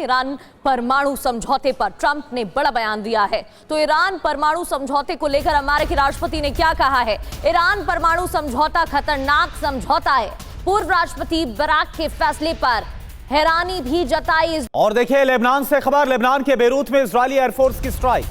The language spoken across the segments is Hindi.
ईरान परमाणु समझौते पर ट्रंप ने बड़ा बयान दिया है। तो ईरान परमाणु समझौते को लेकर अमेरिकी राष्ट्रपति ने क्या कहा है? ईरान परमाणु समझौता खतरनाक समझौता है। पूर्व राष्ट्रपति बराक के फैसले पर हैरानी भी जताई। और देखिए लेबनान से खबर, लेबनान के बेरूत में इजरायली एयरफोर्स की स्ट्राइक।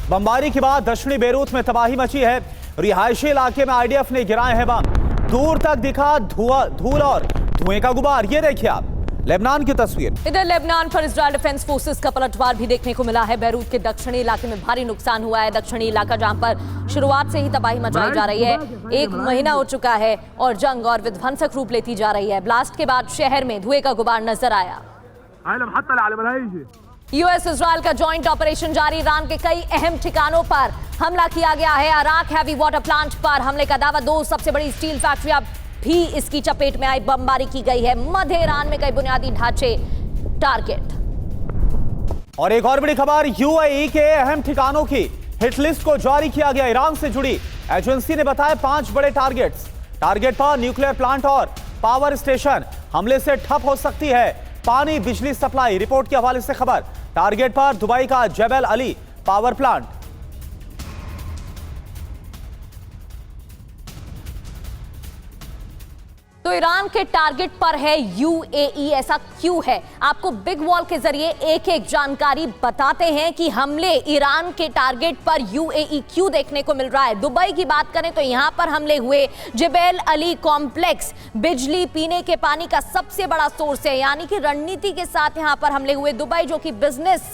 बमबारी के बाद दक्षिणी बेरूत में तबाही मची है। रिहायशी इलाके में आईडीएफ ने गिराए हैं बम। दूर तक दिखा धूल और धुएं का गुबार। ये देखिए आप लेबनान की तस्वीर। इधर लेबनान पर इजरायल डिफेंस फोर्सेस का पलटवार भी देखने को मिला है। बैरूत के दक्षिणी इलाके में भारी नुकसान हुआ है। दक्षिणी इलाका जहां पर शुरुआत से ही तबाही मचाई जा रही है। 1 महीना हो चुका है और जंग और विध्वंसक रूप लेती जा रही है। ब्लास्ट के बाद शहर में धुएं का गुबार नजर आया। यूएस इजरायल का जॉइंट ऑपरेशन जारी। ईरान के कई अहम ठिकानों पर हमला किया गया है। अराक हैवी वाटर प्लांट पर हमले का दावा। 2 सबसे बड़ी स्टील फैक्ट्रियां भी इसकी चपेट में आई। बमबारी की गई है। मध्य ईरान में कई बुनियादी ढांचे टारगेट। और एक और बड़ी खबर, यूएई के अहम ठिकानों की हिट लिस्ट को जारी किया गया। ईरान से जुड़ी एजेंसी ने बताया 5 बड़े टारगेट्स। टारगेट पर न्यूक्लियर प्लांट और पावर स्टेशन हमले से ठप हो सकती है पानी बिजली सप्लाई। रिपोर्ट के हवाले से खबर, टारगेट पर दुबई का जबल अली पावर प्लांट। तो ईरान के टारगेट पर है यूएई। ऐसा क्यों है? आपको बिग वॉल के जरिए एक एक जानकारी बताते हैं कि हमले ईरान के टारगेट पर यूएई क्यों देखने को मिल रहा है। दुबई की बात करें तो यहां पर हमले हुए। जबल अली कॉम्प्लेक्स बिजली पीने के पानी का सबसे बड़ा सोर्स है, यानी कि रणनीति के साथ यहां पर हमले हुए। दुबई जो कि बिजनेस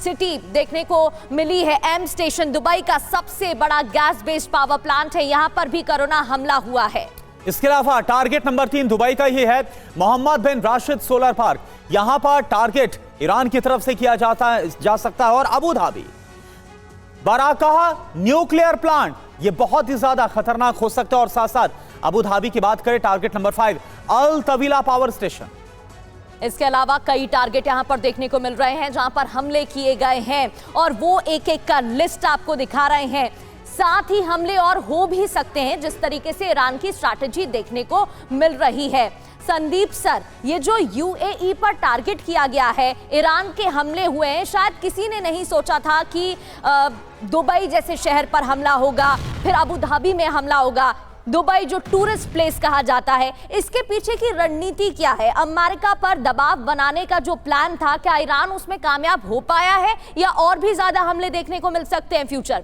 सिटी देखने को मिली है। एम स्टेशन दुबई का सबसे बड़ा गैस बेस्ड पावर प्लांट है, यहां पर भी कोरोना हमला हुआ है। इसके अलावा टारगेट नंबर 3 दुबई का ही है, मोहम्मद बिन राशिद सोलर पार्क। यहां पर टारगेट ईरान की तरफ से किया जा सकता है। और अबू धाबी बराकाहा न्यूक्लियर प्लांट, ये बहुत ही ज्यादा खतरनाक हो सकता है। और साथ साथ अबू धाबी की बात करें, टारगेट नंबर 5 अल तवीला पावर स्टेशन। इसके अलावा कई टारगेट यहां पर देखने को मिल रहे हैं जहां पर हमले किए गए हैं और वो एक एक का लिस्ट आपको दिखा रहे हैं। साथ ही हमले और हो भी सकते हैं जिस तरीके से ईरान की स्ट्रैटेजी देखने को मिल रही है। संदीप सर, ये जो यूएई पर टारगेट किया गया है, ईरान के हमले हुए हैं, शायद किसी ने नहीं सोचा था कि दुबई जैसे शहर पर हमला होगा, फिर अबू धाबी में हमला होगा। दुबई जो टूरिस्ट प्लेस कहा जाता है, इसके पीछे की रणनीति क्या है? अमेरिका पर दबाव बनाने का जो प्लान था, क्या ईरान उसमें कामयाब हो पाया है या और भी ज्यादा हमले देखने को मिल सकते हैं फ्यूचर?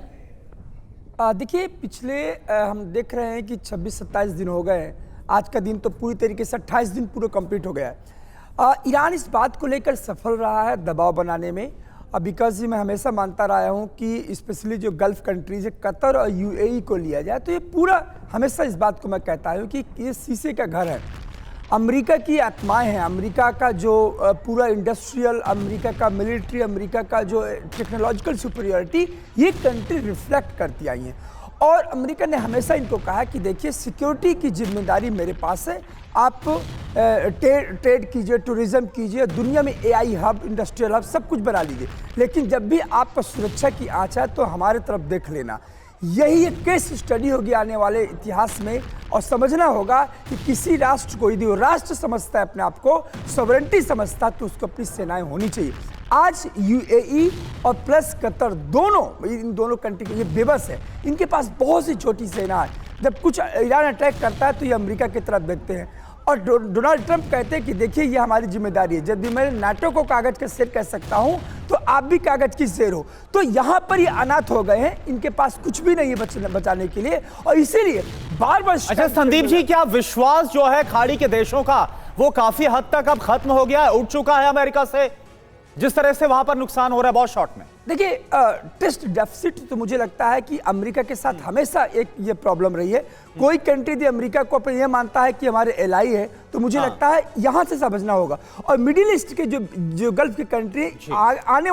देखिए, पिछले हम देख रहे हैं कि 26-27 दिन हो गए हैं। आज का दिन तो पूरी तरीके से 28 दिन पूरे कंप्लीट हो गया है। ईरान इस बात को लेकर सफल रहा है दबाव बनाने में, बिकॉज मैं हमेशा मानता रहा हूँ कि स्पेशली जो गल्फ कंट्रीज है, कतर और यूएई को लिया जाए तो ये पूरा, हमेशा इस बात को मैं कहता हूँ कि ये शीशे का घर है। अमेरिका की आत्माएं हैं, अमेरिका का जो पूरा इंडस्ट्रियल, अमेरिका का मिलिट्री, अमेरिका का जो टेक्नोलॉजिकल सुपीरियरिटी, ये कंट्री रिफ्लेक्ट करती आई हैं। और अमेरिका ने हमेशा इनको कहा कि देखिए, सिक्योरिटी की जिम्मेदारी मेरे पास है, आप ट्रेड कीजिए, टूरिज्म कीजिए, दुनिया में एआई हब, इंडस्ट्रियल हब सब कुछ बना लीजिए, लेकिन जब भी आपको सुरक्षा की आँच है तो हमारे तरफ देख लेना। यही एक केस स्टडी होगी आने वाले इतिहास में। और समझना होगा कि किसी राष्ट्र को, यदि वो राष्ट्र समझता है अपने आप को, सॉवरेंटी समझता है, तो उसको अपनी सेनाएं होनी चाहिए। आज यूएई और प्लस कतर दोनों, इन दोनों कंट्री के, ये बेबस है, इनके पास बहुत सी छोटी सेना है। जब कुछ ईरान अटैक करता है तो ये अमेरिका की तरफ देखते हैं। और डोनाल्ड ट्रंप कहते हैं कि देखिए, ये हमारी जिम्मेदारी है। जब भी मैं नाटो को कागज का शेर कह सकता हूं, तो आप भी कागज की शेर हो। तो यहाँ पर ये अनाथ हो गए हैं, इनके पास कुछ भी नहीं है बचाने के लिए, और इसीलिए बार बार। अच्छा संदीप जी, क्या विश्वास जो है खाड़ी के देशों का, वो काफी हद तक अब खत्म हो गया है, उठ चुका है अमेरिका से, जिस तरह से वहां पर नुकसान हो रहा है बहुत शॉर्ट में? देखिए, ट्रस्ट डेफिसिट तो मुझे लगता है कि अमेरिका के साथ हमेशा एक ये प्रॉब्लम रही है। कोई कंट्री यदि अमेरिका को अपने ये मानता है कि हमारे एलाई है, तो मुझे लगता है यहाँ से समझना होगा। और मिडिल ईस्ट के जो गल्फ की कंट्री आने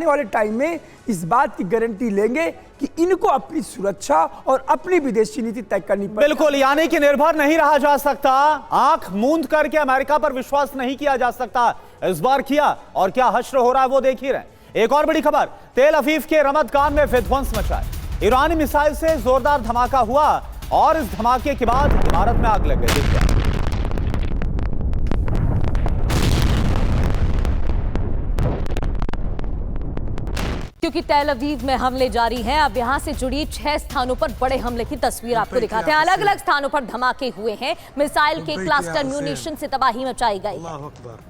वाले टाइम में इस बात की गारंटी लेंगे कि इनको अपनी सुरक्षा और अपनी विदेशी नीति तय करनी पड़ेगी। बिल्कुल, यानी कि निर्भर नहीं रहा जा सकता, आंख मूंद करके अमेरिका पर विश्वास नहीं किया जा सकता। इस बार किया, और क्या हश्र हो रहा है वो देख ही रहे। एक और बड़ी खबर, तेल अवीव के रमदगान में विध्वंस मचा है। ईरानी मिसाइल से जोरदार धमाका हुआ और इस धमाके के बाद इमारत में आग लग गई। क्योंकि तेल अवीव में हमले जारी हैं। अब यहां से जुड़ी 6 स्थानों पर बड़े हमले की तस्वीर आपको दिखाते हैं। अलग अलग स्थानों पर धमाके हुए हैं, मिसाइल के क्लस्टर, म्यूनिशन से तबाही मचाई गई है।